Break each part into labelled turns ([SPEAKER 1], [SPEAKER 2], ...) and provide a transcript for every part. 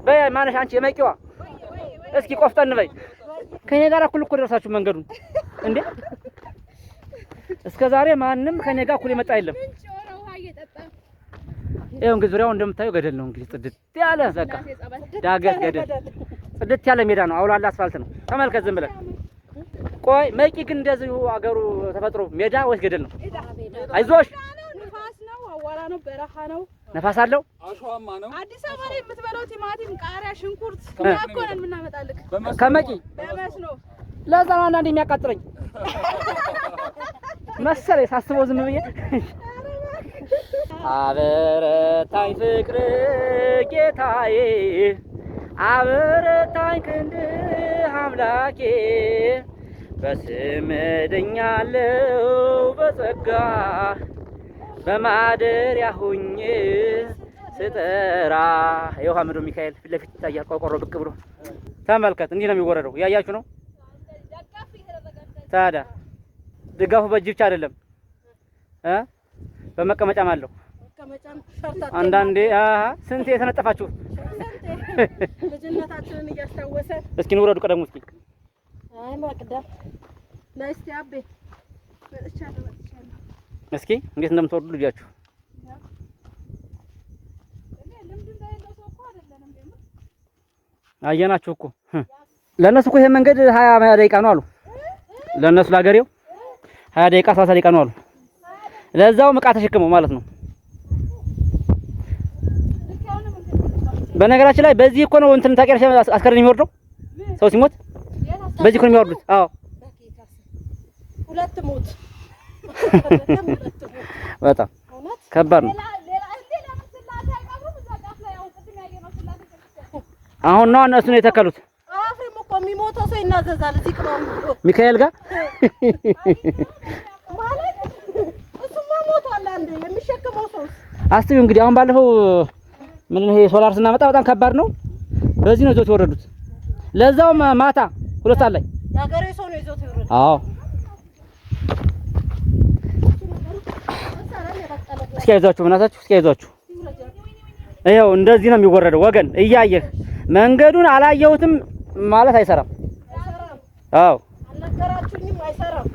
[SPEAKER 1] በማነሽ አንቺ የመቂዋ እስኪ ቆፍጠን በይ። ከኔ ጋር እኩል ደርሳችሁ መንገዱን እንዴ? እስከ ዛሬ ማንም ከኔ ጋር እኩል የመጣ የለም። ይኸው እንግዲህ ዙሪያው እንደምታዩ ገደል ነው እንግዲህ ጽድት ያለ በቃ ዳገት ገደል ጽድት ያለ ሜዳ ነው። አውላላ አስፋልት ነው። ተመልከት ዝም ብለህ ቆይ። መቂ ግን እንደዚሁ አገሩ ተፈጥሮ ሜዳ ወይስ ገደል ነው? አይዞሽ
[SPEAKER 2] ነፋስ ነው፣ አዋራ ነው፣ በረሃ ነው።
[SPEAKER 1] ነፋስ አለው፣
[SPEAKER 3] አሸዋማ ነው።
[SPEAKER 2] አዲስ አበባ ላይ የምትበላው ቲማቲም፣ ቃሪያ፣ ሽንኩርት እኮ ነን የምናመጣልህ
[SPEAKER 1] ከመቂ
[SPEAKER 2] በመስኖ።
[SPEAKER 1] ለዛ ነው አንዳንዴ የሚያቃጥለኝ መሰለኝ ሳስበው ዝም ብዬ። አበረታኝ ፍቅር ጌታዬ፣ አበረታኝ ክንድህ አምላኬ፣ በስምህ ድኛለሁ በጸጋ በማደሪያ ሁኜ ስጠራ። የውሃ ምዶ ሚካኤል ፊት ለፊት ይታያል። ቆርቆሮ ብቅ ብሎ ተመልከት። እንዲህ ነው የሚወረደው። እያያችሁ ነው። ታዲያ ድጋፉ በእጅ ብቻ አይደለም በመቀመጫም አለው። አንዳንዴ ስንት የተነጠፋችሁ
[SPEAKER 2] ልጅነታችንን እያስታወሰ
[SPEAKER 1] እስኪ ንውረዱ። ቀደሙ እስኪ
[SPEAKER 2] አይ ማቅደም ለስቲ አቤ
[SPEAKER 1] እስኪ እንዴት እንደምትወርዱ ልጃችሁ አየናችሁ እኮ። ለነሱ እኮ ይሄ መንገድ 20 ደቂቃ ነው አሉ። ለነሱ ለሀገሬው 20 ደቂቃ 30 ደቂቃ ነው አሉ። ለዛውም ዕቃ ተሸክመው ማለት ነው። በነገራችን ላይ በዚህ እኮ ነው እንትን ታውቂያለሽ፣ አስከሬን የሚወርደው ሰው ሲሞት በዚህ እኮ ነው የሚወርዱት። አዎ
[SPEAKER 2] ሁለት ሞት
[SPEAKER 1] በጣም ከባድ ነው። አሁን ነው እነሱ ነው የተከሉት።
[SPEAKER 2] አፍሪም እኮ የሚሞተው ሰው ይናዘዛል እዚህ ቅራው
[SPEAKER 1] ሚካኤል ጋር
[SPEAKER 2] ማለት እሱማ ሞቷል። አንዴ የሚሸከመው ሰው
[SPEAKER 1] አስቢው እንግዲህ። አሁን ባለፈው ምን ይሄ ሶላር ስናመጣ በጣም ከባድ ነው። በዚህ ነው ይዞት የወረዱት። ለዛውም ማታ 2 ሰዓት ላይ
[SPEAKER 2] ያገሬ ሰው ነው ይዞት የወረዱት።
[SPEAKER 1] አዎ እስኪ አይዟችሁ በእናታችሁ እስኪ አይዟችሁ። ይኸው እንደዚህ ነው የሚወረደው ወገን። እያየህ መንገዱን አላየሁትም ማለት አይሰራም። አዎ
[SPEAKER 2] አልነገራችሁኝም አይሰራም።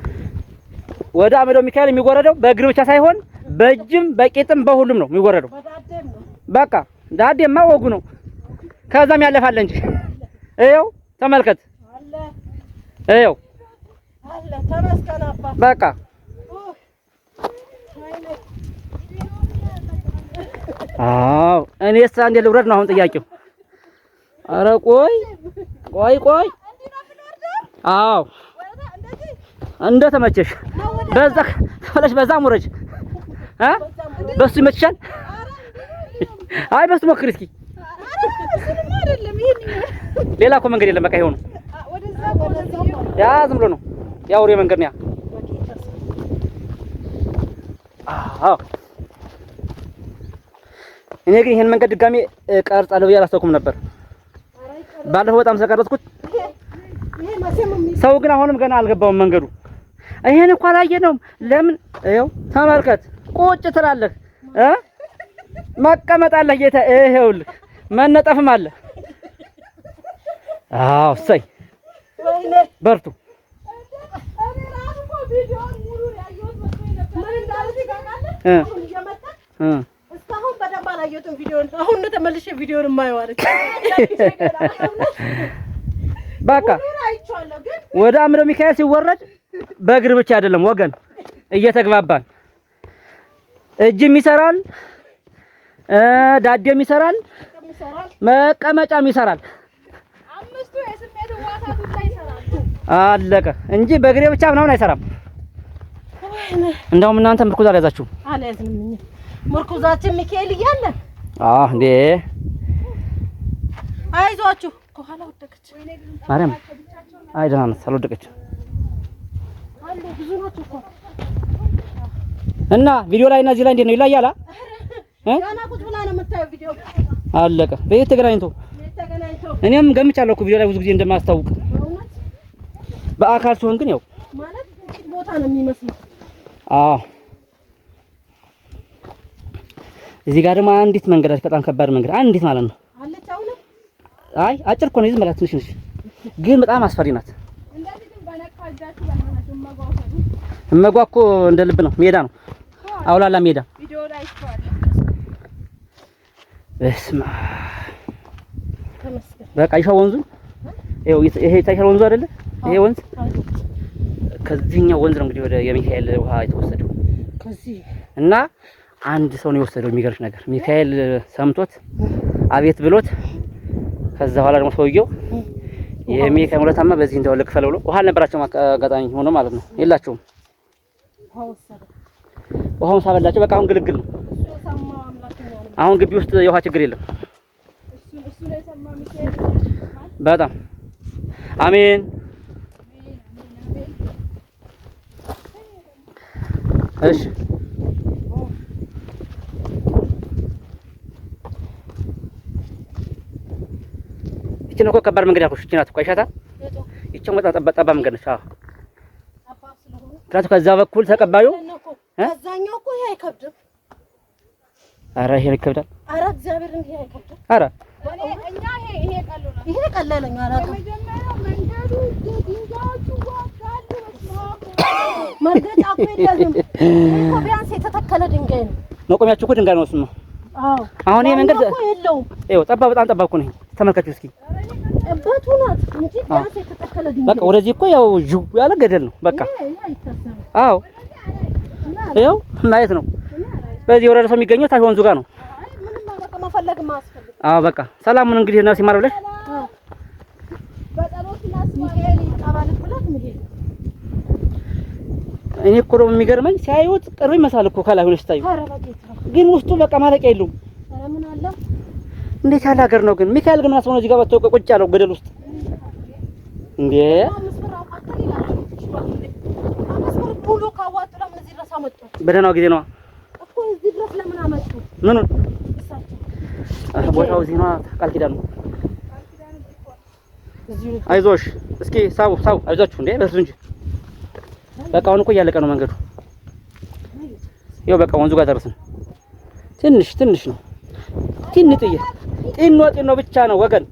[SPEAKER 1] ወደ አምዶ ሚካኤል የሚወረደው በእግር ብቻ ሳይሆን በእጅም በቂጥም በሁሉም ነው የሚወረደው። በቃ ዳዴማ ወጉ ነው። ከዛም ያለፋል እንጂ ይኸው ተመልከት። ይኸው
[SPEAKER 2] አለ ተመስገን አባ
[SPEAKER 1] በቃ አዎ እኔስ አንዴ ልውረድ ነው አሁን ጥያቄው። ኧረ ቆይ አዎ እንደተመቸሽ በዛ ፈለሽ በዛ ሙረጅ በሱ ይመችሻል። አይ በሱ ሞክሪ እስኪ። ሌላ እኮ መንገድ የለም። በቃ ይሄው ነው። ያ ዝም ብሎ ነው ያውሬ መንገድ ነው ያ። አዎ እኔ ግን ይሄን መንገድ ድጋሜ ቀርጻለሁ ብዬ አላሰብኩም ነበር። ባለፈው በጣም ስለቀረጽኩት ሰው ግን አሁንም ገና አልገባውም መንገዱ። ይሄን እኮ አላየነውም። ለምን ይኸው ተመልከት። ቁጭ ትላለህ መቀመጥ አለ ጌታ። ይኸውልህ መነጠፍም አለ። አዎ እሰይ በርቱ።
[SPEAKER 2] እስካሁን በደንብ አላየሁትም ቪዲዮን። አሁን ነው ተመልሼ ቪዲዮን የማየው አይደል?
[SPEAKER 1] በቃ ወደ አምዶ ሚካኤል ሲወረድ በእግር ብቻ አይደለም ወገን፣ እየተግባባን እጅም ይሰራል፣ ዳዴም ይሰራል፣ መቀመጫም ይሰራል።
[SPEAKER 2] አምስቱ የስሜት ህዋሳቶች ላይ ይሰራሉ።
[SPEAKER 1] አለቀ እንጂ በእግሬ ብቻ ምናምን አይሰራም። እንደውም እናንተ ምርኩዝ አልያዛችሁም።
[SPEAKER 2] አልያዝንም እኛ ምርኩዛችን ሚካኤል እያለ
[SPEAKER 1] እንዴ
[SPEAKER 2] አይዟችሁ። ከኋላ ወደቀች
[SPEAKER 1] ማርያም። አይ ደህና ናት፣ አልወደቀችም።
[SPEAKER 2] አለ ብዙ ናቸው እኮ
[SPEAKER 1] እና ቪዲዮ ላይ እና እዚህ ላይ እንዴት ነው ይለያል?
[SPEAKER 2] ገና ቁጭ ብላ ነው የምታየው ቪዲዮ።
[SPEAKER 1] አለቀ። በየት ተገናኝቶ እኔም ገምቻለሁ እኮ ቪዲዮ ላይ ብዙ ጊዜ እንደማያስታውቅ። በአካል ሲሆን ግን ያው
[SPEAKER 2] ማለት ቦታ ነው የሚመስለው።
[SPEAKER 1] አዎ እዚህ ጋር ደግሞ አንዲት መንገድ አለች፣ በጣም ከባድ መንገድ አንዲት ማለት ነው። አይ አጭር እኮ ነው ዝም ብላ ትንሽ ነች ግን በጣም አስፈሪ ናት።
[SPEAKER 2] እንደዚህ ግን በነካጃችሁ ባናችሁ መጓፈሩ
[SPEAKER 1] እመጓ እኮ እንደ ልብ ነው ሜዳ ነው አውላላ ሜዳ
[SPEAKER 2] ቪዲዮ ላይ ይስተዋል።
[SPEAKER 1] በስማ
[SPEAKER 2] ተመስገን
[SPEAKER 1] በቃ ይሻው ወንዙ ይሄ ታይሻል ወንዙ አይደለ? ይሄ ወንዝ ከዚህኛው ወንዝ ነው እንግዲህ ወደ የሚካኤል ውሃ የተወሰደው
[SPEAKER 2] ከዚህ
[SPEAKER 1] እና አንድ ሰው ነው የወሰደው። የሚገርምሽ ነገር ሚካኤል ሰምቶት አቤት ብሎት ከዛ በኋላ ደግሞ ሰውየው የሚካኤል ወለታማ በዚህ እንደው ልክፈል ብሎ ውሃ አልነበራቸውም አጋጣሚ ሆኖ ማለት ነው የላቸውም። ውሃውን ሳበላቸው በቃ አሁን ግልግል ነው። አሁን ግቢ ውስጥ የውሃ ችግር የለም። በጣም አሜን። እሺ ይቺን እኮ ከባድ መንገድ ያልኩሽ ይቺ ናት እኮ አይሻታ። ይቺን ወጣ ጠባብ መንገድ ነች። አዎ ትራቱ ከዛ በኩል ተቀባዩ
[SPEAKER 2] ከዛኛው እኮ ይሄ አይከብድም።
[SPEAKER 1] ኧረ ይሄ ይከብዳል።
[SPEAKER 2] ኧረ እግዚአብሔር ይሄ አይከብድም።
[SPEAKER 1] ኧረ
[SPEAKER 2] እኛ ይሄ ቀለለኝ። ኧረ መጀመሪያው መንገዱ ድንጋዮቹ ዋጋሉ መርገጫ እኮ የለንም እኮ ቢያንስ የተተከለ ድንጋይ ነው።
[SPEAKER 1] መቆሚያችሁ እኮ ድንጋይ ነው እሱማ።
[SPEAKER 2] አዎ
[SPEAKER 1] አሁን ይሄ መንገድ
[SPEAKER 2] እኮ የለውም።
[SPEAKER 1] ይኸው ጠባብ በጣም ጠባብ እኮ ነው። ተመልከቱ እስኪ
[SPEAKER 2] እበቱ ናት እንጂ ቢያንስ የተተከለ ድንጋይ
[SPEAKER 1] በቃ ወደዚህ እኮ ያው ጅው ያለ ገደል ነው በቃ። አዎ ይኸው ማየት ነው። በዚህ ወረዳ ሰው የሚገኘው ታች ወንዙ ጋር ነው።
[SPEAKER 2] ምንም በቃ መፈለግ ማስፈልግ።
[SPEAKER 1] አዎ በቃ ሰላሙን እንግዲህ ነፍስ ይማር ብለሽ
[SPEAKER 2] በጸሎት ሚካኤል ይቀበል ብለህ ምሄድ።
[SPEAKER 1] እኔ እኮ ነው የሚገርመኝ ሲያዩት ቅርብ ይመስላል እኮ ከላይ ሆነሽ ታዩ፣ ግን ውስጡ በቃ ማለቂያ የለውም።
[SPEAKER 2] ኧረ ምን አለ
[SPEAKER 1] እንዴት ያለ ሀገር ነው ግን! ሚካኤል ግን አስሆነ እዚህ ጋር ወጥቶ ቁጭ ያለው ገደል ውስጥ እንዴ! በደህናው ጊዜ ነው
[SPEAKER 2] እኮ እዚህ ድረስ ለምን አመጡ?
[SPEAKER 1] ምኑን ቦታው እዚህ ነው። ቃል ኪዳን ነው። አይዞሽ እስኪ ሳቡ አይዟችሁ እንዴ በሱ እንጂ በቃ አሁን እኮ እያለቀ ነው መንገዱ። ይኸው በቃ ወንዙ ጋር ደረስን። ትንሽ ነው ጢኖ ብቻ ነው ወገን።